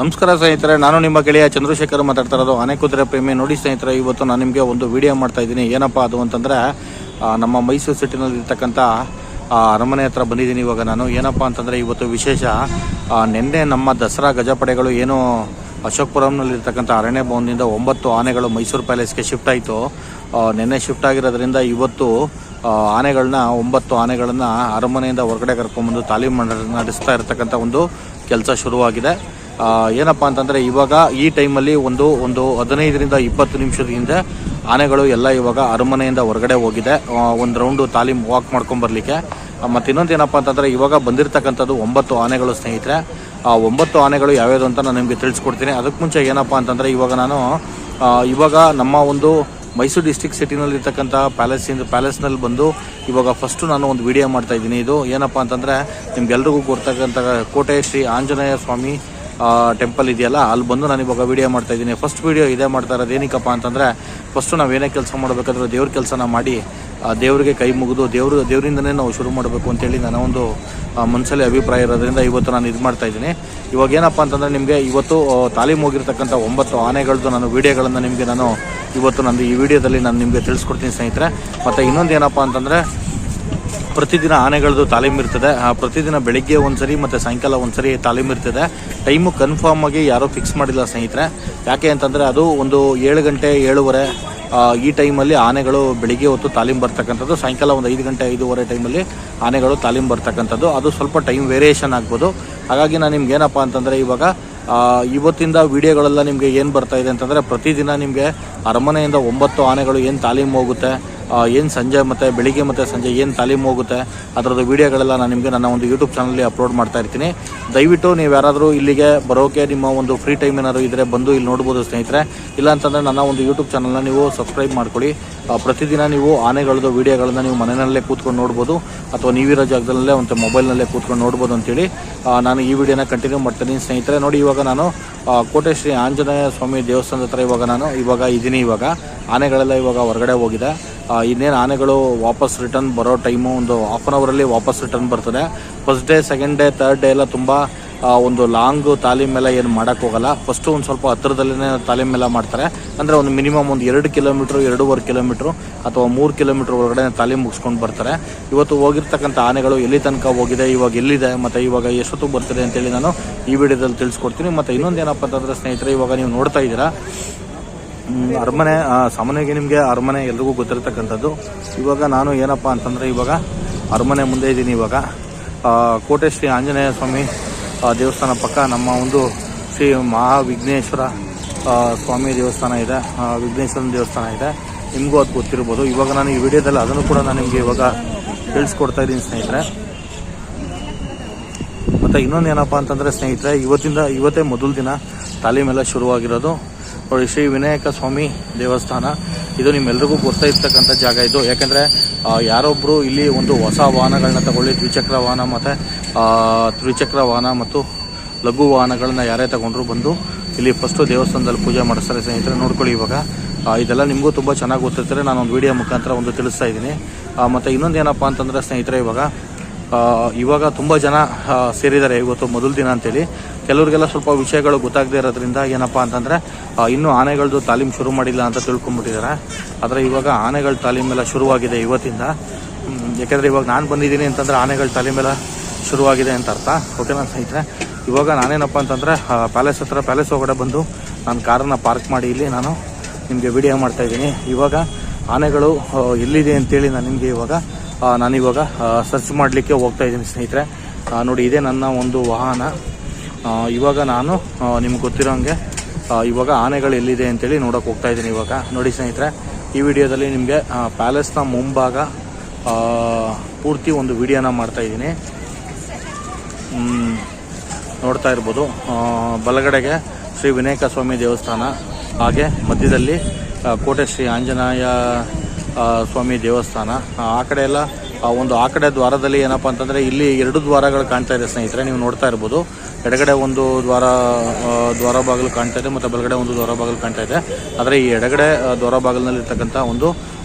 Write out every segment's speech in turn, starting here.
ನಮಸ್ಕಾರ ಸ್ನೇಹಿತರೆ, ನಾನು ನಿಮ್ಮ ಗೆಳೆಯ ಚಂದ್ರಶೇಖರ್ ಮಾತಾಡ್ತಾ ಇರೋದು ಆನೆ ಕುದುರೆ ಪ್ರೇಮಿ. ನೋಡಿ ಸ್ನೇಹಿತರೆ, ಇವತ್ತು ನಾನು ನಿಮಗೆ ಒಂದು ವಿಡಿಯೋ ಮಾಡ್ತಾ ಇದ್ದೀನಿ. ಏನಪ್ಪ ಅದು ಅಂತಂದರೆ, ನಮ್ಮ ಮೈಸೂರು ಸಿಟಿನಲ್ಲಿ ಇರ್ತಕ್ಕಂಥ ಅರಮನೆ ಹತ್ರ ಬಂದಿದ್ದೀನಿ. ಇವಾಗ ನಾನು ಏನಪ್ಪ ಅಂತಂದರೆ, ಇವತ್ತು ವಿಶೇಷ. ನಿನ್ನೆ ನಮ್ಮ ದಸರಾ ಗಜಪಡೆಗಳು ಏನು ಅಶೋಕಪುರಂನಲ್ಲಿರ್ತಕ್ಕಂಥ ಅರಣ್ಯ ಭವನದಿಂದ 9 ಆನೆಗಳು ಮೈಸೂರು ಪ್ಯಾಲೇಸ್ಗೆ ಶಿಫ್ಟ್ ಆಯಿತು. ನಿನ್ನೆ ಶಿಫ್ಟ್ ಆಗಿರೋದ್ರಿಂದ ಇವತ್ತು ಆನೆಗಳನ್ನ 9 ಆನೆಗಳನ್ನು ಅರಮನೆಯಿಂದ ಹೊರಗಡೆ ಕರ್ಕೊಂಡ್ಬಂದು ತಾಲೀಮು ನಡೆಸ್ತಾ ಇರತಕ್ಕಂಥ ಒಂದು ಕೆಲಸ ಶುರುವಾಗಿದೆ. ಏನಪ್ಪ ಅಂತಂದರೆ, ಇವಾಗ ಈ ಟೈಮಲ್ಲಿ ಒಂದು 15ರಿಂದ 20 ನಿಮಿಷದ ಹಿಂದೆ ಆನೆಗಳು ಎಲ್ಲ ಇವಾಗ ಅರಮನೆಯಿಂದ ಹೊರಗಡೆ ಹೋಗಿದೆ, ಒಂದು ರೌಂಡು ತಾಲೀಮು ವಾಕ್ ಮಾಡ್ಕೊಂಬರ್ಲಿಕ್ಕೆ. ಮತ್ತು ಇನ್ನೊಂದು ಏನಪ್ಪ ಅಂತಂದರೆ, ಇವಾಗ ಬಂದಿರತಕ್ಕಂಥದ್ದು 9 ಆನೆಗಳು ಸ್ನೇಹಿತರೆ. 9 ಆನೆಗಳು ಯಾವ್ಯಾವುದು ಅಂತ ನಾನು ನಿಮಗೆ ತಿಳಿಸ್ಕೊಡ್ತೀನಿ. ಅದಕ್ಕೆ ಮುಂಚೆ ಏನಪ್ಪ ಅಂತಂದರೆ, ಇವಾಗ ನಮ್ಮ ಒಂದು ಮೈಸೂರು ಡಿಸ್ಟ್ರಿಕ್ಟ್ ಸಿಟಿನಲ್ಲಿರ್ತಕ್ಕಂಥ ಪ್ಯಾಲೇಸ್ನಲ್ಲಿ ಬಂದು ಇವಾಗ ಫಸ್ಟು ನಾನು ಒಂದು ವಿಡಿಯೋ ಮಾಡ್ತಾಯಿದ್ದೀನಿ. ಇದು ಏನಪ್ಪ ಅಂತಂದರೆ, ನಿಮ್ಗೆಲ್ರಿಗೂ ಗೊತ್ತಕ್ಕಂಥ ಕೋಟೆ ಶ್ರೀ ಆಂಜನೇಯ ಸ್ವಾಮಿ ಟೆಂಪಲ್ ಇದೆಯಲ್ಲ, ಅಲ್ಲಿ ಬಂದು ನಾನು ಇವಾಗ ವಿಡಿಯೋ ಮಾಡ್ತಾಯಿದ್ದೀನಿ. ಫಸ್ಟ್ ವಿಡಿಯೋ ಇದೇ ಮಾಡ್ತಾ ಇರೋದು. ಏನಕ್ಕಪ್ಪ ಅಂತಂದರೆ, ಫಸ್ಟು ನಾವೇನೇ ಕೆಲಸ ಮಾಡಬೇಕಾದ್ರೂ ದೇವ್ರ ಕೆಲಸನ ಮಾಡಿ ದೇವರಿಗೆ ಕೈ ಮುಗಿದು ದೇವರಿಂದನೇ ನಾವು ಶುರು ಮಾಡಬೇಕು ಅಂತೇಳಿ ನನ್ನ ಒಂದು ಮನಸ್ಸಲ್ಲಿ ಅಭಿಪ್ರಾಯ ಇರೋದ್ರಿಂದ ಇವತ್ತು ನಾನು ಇದು ಮಾಡ್ತಾಯಿದ್ದೀನಿ. ಇವಾಗ ಏನಪ್ಪ ಅಂತಂದರೆ, ನಿಮಗೆ ಇವತ್ತು ತಾಲೀಮು ಹೋಗಿರ್ತಕ್ಕಂಥ 9 ಆನೆಗಳದ್ದು ನಾನು ವೀಡಿಯೋಗಳನ್ನು ನಿಮಗೆ ಇವತ್ತು ಈ ವಿಡಿಯೋದಲ್ಲಿ ನಾನು ನಿಮಗೆ ತಿಳಿಸ್ಕೊಡ್ತೀನಿ ಸ್ನೇಹಿತರೆ. ಮತ್ತು ಇನ್ನೊಂದು ಏನಪ್ಪ ಅಂತಂದರೆ, ಪ್ರತಿದಿನ ಆನೆಗಳದ್ದು ತಾಲೀಮು ಇರ್ತದೆ. ಪ್ರತಿದಿನ ಬೆಳಿಗ್ಗೆ ಒಂದ್ಸರಿ ಮತ್ತು ಸಾಯಂಕಾಲ ಒಂದ್ಸರಿ ತಾಲೀಮು ಇರ್ತದೆ. ಟೈಮು ಕನ್ಫರ್ಮ್ ಆಗಿ ಯಾರೂ ಫಿಕ್ಸ್ ಮಾಡಿಲ್ಲ ಸ್ನೇಹಿತರೆ. ಯಾಕೆ ಅಂತಂದರೆ, ಅದು ಒಂದು 7 ಗಂಟೆ 7:30 ಈ ಟೈಮಲ್ಲಿ ಆನೆಗಳು ಬೆಳಿಗ್ಗೆ ಹೊತ್ತು ತಾಲೀಮು ಬರ್ತಕ್ಕಂಥದ್ದು. ಸಾಯಂಕಾಲ ಒಂದು 5 ಗಂಟೆ 5:30 ಟೈಮಲ್ಲಿ ಆನೆಗಳು ತಾಲೀಮು ಬರ್ತಕ್ಕಂಥದ್ದು. ಅದು ಸ್ವಲ್ಪ ಟೈಮ್ ವೇರಿಯೇಷನ್ ಆಗ್ಬೋದು. ಹಾಗಾಗಿ ನಾನು ನಿಮ್ಗೆ ಏನಪ್ಪ ಅಂತಂದರೆ, ಇವಾಗ ಇವತ್ತಿಂದ ವಿಡಿಯೋಗಳೆಲ್ಲ ನಿಮಗೆ ಏನು ಬರ್ತಾ ಇದೆ ಅಂತಂದರೆ, ಪ್ರತಿದಿನ ನಿಮಗೆ ಅರಮನೆಯಿಂದ 9 ಆನೆಗಳು ಏನು ತಾಲೀಮು ಹೋಗುತ್ತೆ, ಏನು ಸಂಜೆ ಮತ್ತು ಬೆಳಿಗ್ಗೆ ಮತ್ತು ಸಂಜೆ ಏನು ತಾಲೀಮು ಹೋಗುತ್ತೆ, ಅದರದ್ದು ವೀಡಿಯೋಗಳೆಲ್ಲ ನಾನು ನಿಮಗೆ ನನ್ನ ಒಂದು ಯೂಟ್ಯೂಬ್ ಚಾನಲಲ್ಲಿ ಅಪ್ಲೋಡ್ ಮಾಡ್ತಾ ಇರ್ತೀನಿ. ದಯವಿಟ್ಟು ನೀವು ಯಾರಾದರೂ ಇಲ್ಲಿಗೆ ಬರೋಕ್ಕೆ ನಿಮ್ಮ ಒಂದು ಫ್ರೀ ಟೈಮ್ ಏನಾದರೂ ಇದ್ದರೆ ಬಂದು ಇಲ್ಲಿ ನೋಡ್ಬೋದು ಸ್ನೇಹಿತರೆ. ಇಲ್ಲ ಅಂತಂದರೆ ನನ್ನ ಒಂದು ಯೂಟ್ಯೂಬ್ ಚಾನಲ್ನ ನೀವು ಸಬ್ಸ್ಕ್ರೈಬ್ ಮಾಡ್ಕೊಳ್ಳಿ. ಪ್ರತಿದಿನ ನೀವು ಆನೆಗಳದ್ದು ವೀಡಿಯೋಗಳನ್ನು ನೀವು ಮನೆಯಲ್ಲೇ ಕೂತ್ಕೊಂಡು ನೋಡ್ಬೋದು, ಅಥವಾ ನೀವಿರೋ ಜಾಗದಲ್ಲೇ ಒಂದು ಮೊಬೈಲ್ನಲ್ಲೇ ಕೂತ್ಕೊಂಡು ನೋಡ್ಬೋದು ಅಂತೇಳಿ ನಾನು ಈ ವಿಡಿಯೋನ ಕಂಟಿನ್ಯೂ ಮಾಡ್ತೀನಿ ಸ್ನೇಹಿತರೆ. ನೋಡಿ, ಇವಾಗ ನಾನು ಕೋಟೆ ಶ್ರೀ ಆಂಜನೇಯ ಸ್ವಾಮಿ ದೇವಸ್ಥಾನದ ಹತ್ರ ಇವಾಗ ಇದ್ದೀನಿ. ಇವಾಗ ಆನೆಗಳೆಲ್ಲ ಇವಾಗ ಹೊರಗಡೆ ಹೋಗಿದೆ. ಇನ್ನೇನು ಆನೆಗಳು ವಾಪಸ್ ರಿಟರ್ನ್ ಬರೋ ಟೈಮು ಒಂದು 1/2 ಅವರಲ್ಲಿ ವಾಪಸ್ ರಿಟರ್ನ್ ಬರ್ತದೆ. First day, second day, third day ಎಲ್ಲ ತುಂಬ ಒಂದು ಲಾಂಗ್ ತಾಲೀಮೆಲ್ಲ ಏನು ಮಾಡೋಕ್ಕೆ ಹೋಗಲ್ಲ. ಫಸ್ಟು ಒಂದು ಸ್ವಲ್ಪ ಹತ್ತಿರದಲ್ಲೇ ತಾಲೀಮೆಲ್ಲ ಮಾಡ್ತಾರೆ. ಅಂದರೆ ಒಂದು ಮಿನಿಮಮ್ ಒಂದು 2 ಕಿಲೋಮೀಟ್ರು, 2.5 ಕಿಲೋಮೀಟ್ರು ಅಥವಾ 3 ಕಿಲೋಮೀಟ್ರ್ ಒಳಗಡೆ ತಾಲೀಮು ಮುಗಿಸ್ಕೊಂಡು ಬರ್ತಾರೆ. ಇವತ್ತು ಹೋಗಿರ್ತಕ್ಕಂಥ ಆನೆಗಳು ಎಲ್ಲಿ ತನಕ ಹೋಗಿದೆ, ಇವಾಗ ಎಲ್ಲಿದೆ, ಮತ್ತು ಇವಾಗ ಎಷ್ಟೊತ್ತಿಗೆ ಬರ್ತಿದೆ ಅಂತೇಳಿ ನಾನು ಈ ವಿಡಿಯೋದಲ್ಲಿ ತಿಳಿಸ್ಕೊಡ್ತೀನಿ. ಮತ್ತು ಇನ್ನೊಂದು ಏನಪ್ಪ ಅಂತಂದರೆ ಸ್ನೇಹಿತರೆ, ಇವಾಗ ನೀವು ನೋಡ್ತಾ ಇದ್ದೀರಾ ಅರಮನೆ. ಸಾಮಾನ್ಯವಾಗಿ ನಿಮಗೆ ಅರಮನೆ ಎಲ್ರಿಗೂ ಗೊತ್ತಿರ್ತಕ್ಕಂಥದ್ದು. ಇವಾಗ ನಾನು ಏನಪ್ಪ ಅಂತಂದರೆ, ಇವಾಗ ಅರಮನೆ ಮುಂದೆ ಇದ್ದೀನಿ. ಇವಾಗ ಕೋಟೆ ಶ್ರೀ ಆಂಜನೇಯ ಸ್ವಾಮಿ ದೇವಸ್ಥಾನ ಪಕ್ಕ ನಮ್ಮ ಒಂದು ಶ್ರೀ ಮಹಾವಿಘ್ನೇಶ್ವರ ಸ್ವಾಮಿ ದೇವಸ್ಥಾನ ಇದೆ, ವಿಘ್ನೇಶ್ವರನ ದೇವಸ್ಥಾನ ಇದೆ. ನಿಮಗೂ ಅದು ಗೊತ್ತಿರ್ಬೋದು. ಇವಾಗ ನಾನು ಈ ವಿಡಿಯೋದಲ್ಲಿ ಅದನ್ನು ಕೂಡ ನಾನು ನಿಮಗೆ ಇವಾಗ ತಿಳಿಸ್ಕೊಡ್ತಾ ಇದ್ದೀನಿ ಸ್ನೇಹಿತರೆ. ಮತ್ತು ಇನ್ನೊಂದು ಏನಪ್ಪ ಅಂತಂದರೆ ಸ್ನೇಹಿತರೆ, ಇವತ್ತೇ ಮೊದಲ ದಿನ ತಾಲೀಮೆಲ್ಲ ಶುರುವಾಗಿರೋದು. ನೋಡಿ, ಶ್ರೀ ವಿನಾಯಕ ಸ್ವಾಮಿ ದೇವಸ್ಥಾನ ಇದು ನಿಮ್ಮೆಲ್ರಿಗೂ ಗೊತ್ತಾ ಇರ್ತಕ್ಕಂಥ ಜಾಗ ಇದು. ಯಾಕೆಂದರೆ ಯಾರೊಬ್ಬರು ಇಲ್ಲಿ ಒಂದು ಹೊಸ ವಾಹನಗಳನ್ನ ತಗೊಳ್ಳಿ, ದ್ವಿಚಕ್ರ ವಾಹನ ಮತ್ತು ಲಘು ವಾಹನಗಳನ್ನ ಯಾರೇ ತಗೊಂಡ್ರು ಬಂದು ಇಲ್ಲಿ ಫಸ್ಟು ದೇವಸ್ಥಾನದಲ್ಲಿ ಪೂಜೆ ಮಾಡಿಸ್ತಾರೆ ಸ್ನೇಹಿತರೆ. ನೋಡ್ಕೊಳ್ಳಿ, ಇವಾಗ ಇದೆಲ್ಲ ನಿಮಗೂ ತುಂಬ ಚೆನ್ನಾಗಿ ಗೊತ್ತಿರ್ತಾರೆ. ನಾನು ಒಂದು ವಿಡಿಯೋ ಮುಖಾಂತರ ಒಂದು ತಿಳಿಸ್ತಾ ಇದ್ದೀನಿ. ಮತ್ತು ಇನ್ನೊಂದು ಏನಪ್ಪ ಅಂತಂದರೆ ಸ್ನೇಹಿತರೆ, ಇವಾಗ ತುಂಬ ಜನ ಸೇರಿದ್ದಾರೆ. ಇವತ್ತು ಮೊದಲ ದಿನ ಅಂತೇಳಿ ಕೆಲವರಿಗೆಲ್ಲ ಸ್ವಲ್ಪ ವಿಷಯಗಳು ಗೊತ್ತಾಗದೇ ಇರೋದ್ರಿಂದ ಏನಪ್ಪ ಅಂತಂದರೆ, ಇನ್ನೂ ಆನೆಗಳದ್ದು ತಾಲೀಮು ಶುರು ಮಾಡಿಲ್ಲ ಅಂತ ತಿಳ್ಕೊಂಬಿಟ್ಟಿದ್ದಾರೆ. ಆದರೆ ಇವಾಗ ಆನೆಗಳ ತಾಲೀಮೆಲ್ಲ ಶುರುವಾಗಿದೆ ಇವತ್ತಿಂದ. ಯಾಕೆಂದರೆ ಇವಾಗ ನಾನು ಬಂದಿದ್ದೀನಿ ಅಂತಂದರೆ ಆನೆಗಳ ತಾಲೀಮೆಲ್ಲ ಶುರುವಾಗಿದೆ ಅಂತ ಅರ್ಥ. ಓಕೆನಾ ಸ್ನೇಹಿತರೆ? ಇವಾಗ ನಾನೇನಪ್ಪ ಅಂತಂದರೆ ಪ್ಯಾಲೇಸ್ ಹೊರಗಡೆ ಬಂದು ನಾನು ಕಾರನ್ನು ಪಾರ್ಕ್ ಮಾಡಿ ಇಲ್ಲಿ ನಾನು ನಿಮಗೆ ವಿಡಿಯೋ ಮಾಡ್ತಾಯಿದ್ದೀನಿ. ಇವಾಗ ಆನೆಗಳು ಎಲ್ಲಿದೆ ಅಂತೇಳಿ ನಾನಿವಾಗ ಸರ್ಚ್ ಮಾಡಲಿಕ್ಕೆ ಹೋಗ್ತಾ ಇದ್ದೀನಿ ಸ್ನೇಹಿತರೆ. ನೋಡಿ, ಇದೇ ನನ್ನ ಒಂದು ವಾಹನ. ಇವಾಗ ನಾನು ನಿಮ್ಗೆ ಗೊತ್ತಿರೋಂಗೆ ಇವಾಗ ಆನೆಗಳು ಎಲ್ಲಿದೆ ಅಂತೇಳಿ ನೋಡೋಕೆ ಹೋಗ್ತಾ ಇದ್ದೀನಿ. ಇವಾಗ ನೋಡಿ ಸ್ನೇಹಿತರೆ, ಈ ವಿಡಿಯೋದಲ್ಲಿ ನಿಮಗೆ ಪ್ಯಾಲೇಸ್ನ ಮುಂಭಾಗ ಪೂರ್ತಿ ಒಂದು ವಿಡಿಯೋನ ಮಾಡ್ತಾಯಿದ್ದೀನಿ. ನೋಡ್ತಾ ಇರ್ಬೋದು. ಬಲಗಡೆಗೆ ಶ್ರೀ ವಿನಾಯಕ ಸ್ವಾಮಿ ದೇವಸ್ಥಾನ, ಹಾಗೆ ಮಧ್ಯದಲ್ಲಿ ಕೋಟೆ ಶ್ರೀ ಆಂಜನೇಯ ಸ್ವಾಮಿ ದೇವಸ್ಥಾನ. ಆ ಕಡೆ ಎಲ್ಲ ಆ ಕಡೆ ದ್ವಾರದಲ್ಲಿ ಏನಪ್ಪ ಅಂತಂದರೆ, ಇಲ್ಲಿ 2 ದ್ವಾರಗಳು ಕಾಣ್ತಾ ಇದೆ ಸ್ನೇಹಿತರೆ. ನೀವು ನೋಡ್ತಾ ಇರ್ಬೋದು. ಎಡಗಡೆ ಒಂದು ದ್ವಾರ ಬಾಗಿಲು ಕಾಣ್ತಾ ಇದೆ, ಮತ್ತು ಬಲಗಡೆ ಒಂದು ದ್ವಾರ ಬಾಗಿಲು ಕಾಣ್ತಾ ಇದೆ. ಆದರೆ ಈ ಎಡಗಡೆ ದ್ವಾರ ಬಾಗಿಲಿನಲ್ಲಿರ್ತಕ್ಕಂಥ ಒಂದು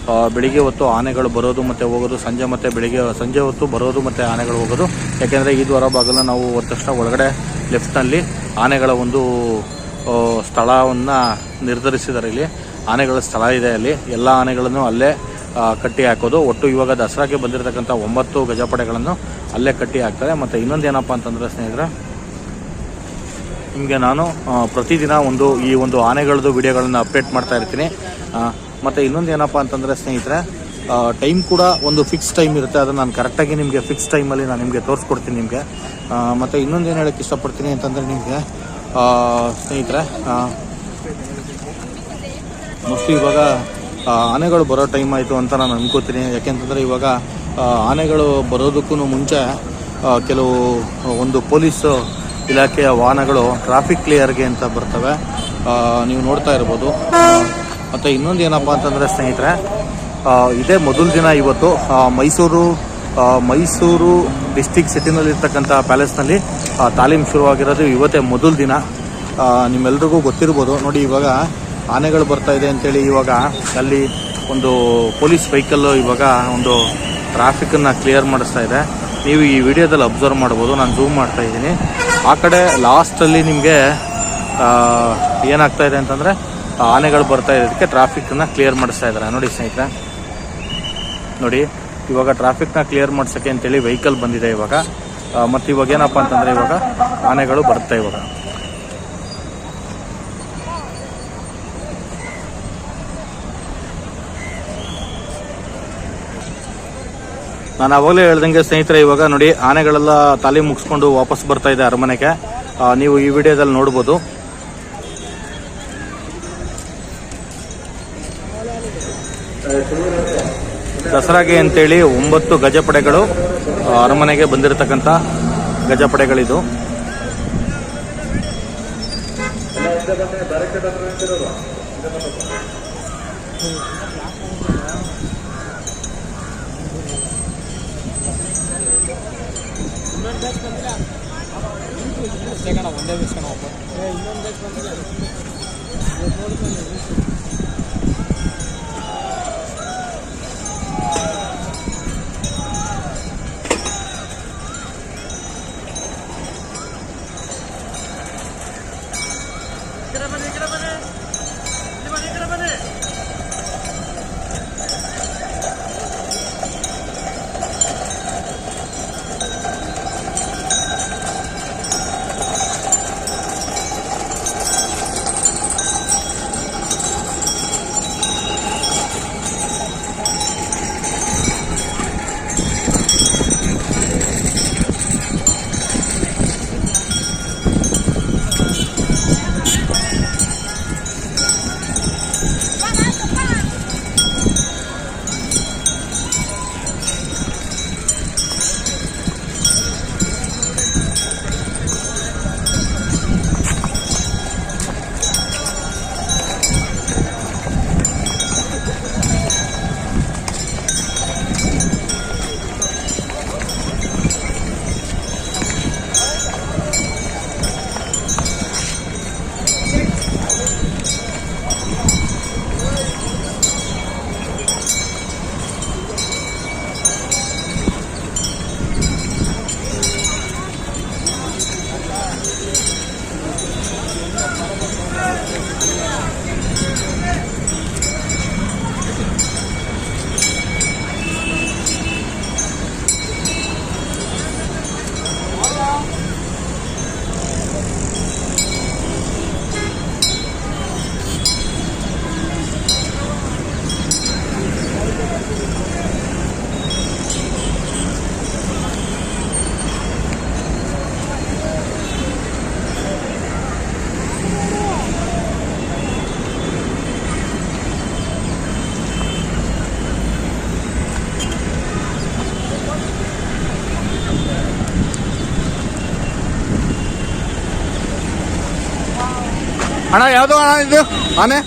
ಬೆಳಿಗ್ಗೆ ಹೊತ್ತು ಆನೆಗಳು ಬರೋದು ಮತ್ತು ಹೋಗೋದು, ಸಂಜೆ ಹೊತ್ತು ಬರೋದು ಮತ್ತು ಆನೆಗಳು ಹೋಗೋದು. ಯಾಕೆಂದರೆ ಈ ದ್ವಾರ ಬಾಗಿಲನ್ನ ನಾವು ಹೋದ ತಕ್ಷಣ ಒಳಗಡೆ ಲೆಫ್ಟ್ನಲ್ಲಿ ಆನೆಗಳ ಒಂದು ಸ್ಥಳವನ್ನು ನಿರ್ಧರಿಸಿದ್ದಾರೆ. ಇಲ್ಲಿ ಆನೆಗಳ ಸ್ಥಳ ಇದೆ, ಅಲ್ಲಿ ಎಲ್ಲ ಆನೆಗಳನ್ನು ಅಲ್ಲೇ ಕಟ್ಟಿ ಹಾಕೋದು. ಒಟ್ಟು ಇವಾಗ ದಸರಾಗೆ ಬಂದಿರತಕ್ಕಂಥ 9 ಗಜಪಡೆಗಳನ್ನು ಅಲ್ಲೇ ಕಟ್ಟಿ ಹಾಕ್ತಾರೆ. ಮತ್ತು ಇನ್ನೊಂದು ಏನಪ್ಪ ಅಂತಂದರೆ ಸ್ನೇಹಿತರೆ, ನಿಮಗೆ ನಾನು ಪ್ರತಿದಿನ ಈ ಒಂದು ಆನೆಗಳದ್ದು ವಿಡಿಯೋಗಳನ್ನು ಅಪ್ಡೇಟ್ ಮಾಡ್ತಾ ಇರ್ತೀನಿ. ಮತ್ತು ಇನ್ನೊಂದು ಏನಪ್ಪ ಅಂತಂದರೆ ಸ್ನೇಹಿತರೆ, ಟೈಮ್ ಕೂಡ ಒಂದು ಫಿಕ್ಸ್ ಟೈಮ್ ಇರುತ್ತೆ. ಅದನ್ನು ನಾನು ಕರೆಕ್ಟಾಗಿ ನಿಮಗೆ ಫಿಕ್ಸ್ ಟೈಮಲ್ಲಿ ನಾನು ನಿಮಗೆ ತೋರಿಸ್ಕೊಡ್ತೀನಿ ನಿಮಗೆ. ಮತ್ತು ಇನ್ನೊಂದು ಏನು ಹೇಳೋಕ್ಕೆ ಇಷ್ಟಪಡ್ತೀನಿ ಅಂತಂದರೆ ನಿಮಗೆ ಸ್ನೇಹಿತರೆ, ಮೋಸ್ಟ್ಲಿ ಇವಾಗ ಆನೆಗಳು ಬರೋ ಟೈಮ್ ಆಯಿತು ಅಂತ ನಾನು ಅನ್ಕೋತೀನಿ. ಯಾಕೆಂತಂದರೆ ಇವಾಗ ಆನೆಗಳು ಬರೋದಕ್ಕೂ ಮುಂಚೆ ಕೆಲವು ಒಂದು ಪೊಲೀಸ್ ಇಲಾಖೆಯ ವಾಹನಗಳು ಟ್ರಾಫಿಕ್ ಕ್ಲಿಯರ್ಗೆ ಅಂತ ಬರ್ತವೆ, ನೀವು ನೋಡ್ತಾ ಇರ್ಬೋದು. ಮತ್ತು ಇನ್ನೊಂದು ಏನಪ್ಪ ಅಂತಂದರೆ ಸ್ನೇಹಿತರೆ, ಇದೇ ಮೊದಲ ದಿನ ಇವತ್ತು ಮೈಸೂರು ಡಿಸ್ಟಿಕ್ ಸಿಟಿನಲ್ಲಿರ್ತಕ್ಕಂಥ ಪ್ಯಾಲೇಸ್ನಲ್ಲಿ ತಾಲೀಮ್ ಶುರುವಾಗಿರೋದು ಇವತ್ತೇ ಮೊದಲ ದಿನ. ನಿಮ್ಮೆಲ್ರಿಗೂ ಗೊತ್ತಿರ್ಬೋದು ನೋಡಿ, ಇವಾಗ ಆನೆಗಳು ಬರ್ತಾ ಇದೆ ಅಂತೇಳಿ ಇವಾಗ ಅಲ್ಲಿ ಒಂದು ಪೊಲೀಸ್ ವೆಹಿಕಲ್ಲು ಇವಾಗ ಒಂದು ಟ್ರಾಫಿಕನ್ನು ಕ್ಲಿಯರ್ ಮಾಡಿಸ್ತಾ ಇದೆ. ನೀವು ಈ ವಿಡಿಯೋದಲ್ಲಿ ಅಬ್ಸರ್ವ್ ಮಾಡ್ಬೋದು. ನಾನು ಝೂಮ್ ಮಾಡ್ತಾ ಇದ್ದೀನಿ. ಆ ಕಡೆ ಲಾಸ್ಟಲ್ಲಿ ನಿಮಗೆ ಏನಾಗ್ತಾ ಇದೆ ಅಂತಂದರೆ ಆನೆಗಳು ಬರ್ತಾ ಇರೋದಕ್ಕೆ ಟ್ರಾಫಿಕನ್ನು ಕ್ಲಿಯರ್ ಮಾಡಿಸ್ತಾ ಇದ್ದಾರೆ. ನೋಡಿ ಸ್ನೇಹಿತರೆ, ನೋಡಿ ಇವಾಗ ಟ್ರಾಫಿಕ್ನ ಕ್ಲಿಯರ್ ಮಾಡ್ಸೋಕ್ಕೆ ಅಂತೇಳಿ ವೆಹಿಕಲ್ ಬಂದಿದೆ ಇವಾಗ. ಮತ್ತು ಇವಾಗ ಏನಪ್ಪ ಅಂತಂದರೆ ಇವಾಗ ಆನೆಗಳು ಬರುತ್ತೆ. ಇವಾಗ ನಾನು ಅವಾಗಲೇ ಹೇಳ್ದಂಗೆ ಸ್ನೇಹಿತರೆ, ಇವಾಗ ನೋಡಿ ಆನೆಗಳೆಲ್ಲ ತಾಲೀಮ್ ಮುಗಿಸ್ಕೊಂಡು ವಾಪಸ್ ಬರ್ತಾ ಇದೆ ಅರಮನೆಗೆ. ನೀವು ಈ ವಿಡಿಯೋದಲ್ಲಿ ನೋಡ್ಬೋದು. ದಸರಾಗೆ ಅಂತೇಳಿ 9 ಗಜಪಡೆಗಳು ಅರಮನೆಗೆ ಬಂದಿರತಕ್ಕಂಥ ಗಜಪಡೆಗಳಿದು. ಅಣ್ಣ ಯಾವುದು ಅಣ್ಣ ಇದು ಆನೆ?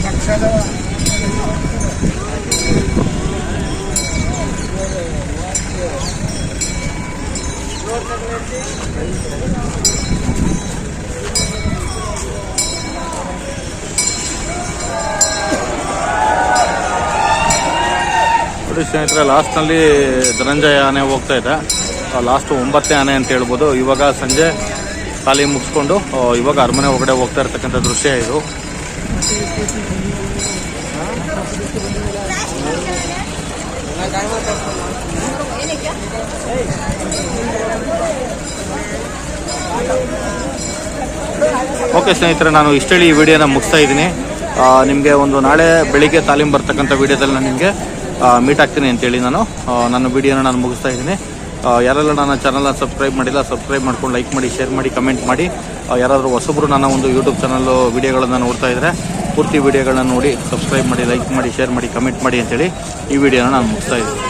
ಪಕ್ಷದ ನೋಡಿ ಸ್ನೇಹಿತರೆ, ಲಾಸ್ಟ್ನಲ್ಲಿ ಧನಂಜಯ ಆನೆ ಹೋಗ್ತಾ ಇದೆ. ಲಾಸ್ಟು 9ನೇ ಆನೆ ಅಂತ ಹೇಳ್ಬೋದು. ಇವಾಗ ಸಂಜೆ ತಾಲೀಮ್ ಮುಗಿಸ್ಕೊಂಡು ಇವಾಗ ಅರಮನೆ ಒಳಗಡೆ ಹೋಗ್ತಾ ಇರ್ತಕ್ಕಂಥ ದೃಶ್ಯ ಇದು. ಓಕೆ ಸ್ನೇಹಿತರೆ, ನಾನು ಇಷ್ಟೇಳಿ ಈ ವಿಡಿಯೋನ ಮುಗಿಸ್ತಾ ಇದ್ದೀನಿ. ನಿಮಗೆ ಒಂದು ನಾಳೆ ಬೆಳಿಗ್ಗೆ ತಾಲೀಮ್ ಬರ್ತಕ್ಕಂಥ ವಿಡಿಯೋದಲ್ಲಿ ನಾನು ನಿಮಗೆ ಮೀಟ್ ಆಗ್ತೀನಿ ಅಂತೇಳಿ ನನ್ನ ವಿಡಿಯೋನ ನಾನು ಮುಗಿಸ್ತಾ ಇದ್ದೀನಿ. ಯಾರೆಲ್ಲ ನನ್ನ ಚಾನಲ್ನ ಸಬ್ಸ್ಕ್ರೈಬ್ ಮಾಡಿಲ್ಲ, ಸಬ್ಸ್ಕ್ರೈಬ್ ಮಾಡ್ಕೊಂಡು ಲೈಕ್ ಮಾಡಿ, ಶೇರ್ ಮಾಡಿ, ಕಮೆಂಟ್ ಮಾಡಿ. ಯಾರಾದರೂ ಹೊಸಬ್ರು ನನ್ನ ಒಂದು ಯೂಟ್ಯೂಬ್ ಚಾನಲ್ಲು ವಿಡಿಯೋಗಳನ್ನು ನೋಡ್ತಾ ಇದ್ದರೆ ಪೂರ್ತಿ ವಿಡಿಯೋಗಳನ್ನ ನೋಡಿ ಸಬ್ಸ್ಕ್ರೈಬ್ ಮಾಡಿ, ಲೈಕ್ ಮಾಡಿ, ಶೇರ್ ಮಾಡಿ, ಕಮೆಂಟ್ ಮಾಡಿ ಅಂತೇಳಿ ಈ ವಿಡಿಯೋನ ನಾನು ಮುಗಿಸ್ತಾ ಇದ್ದೀನಿ.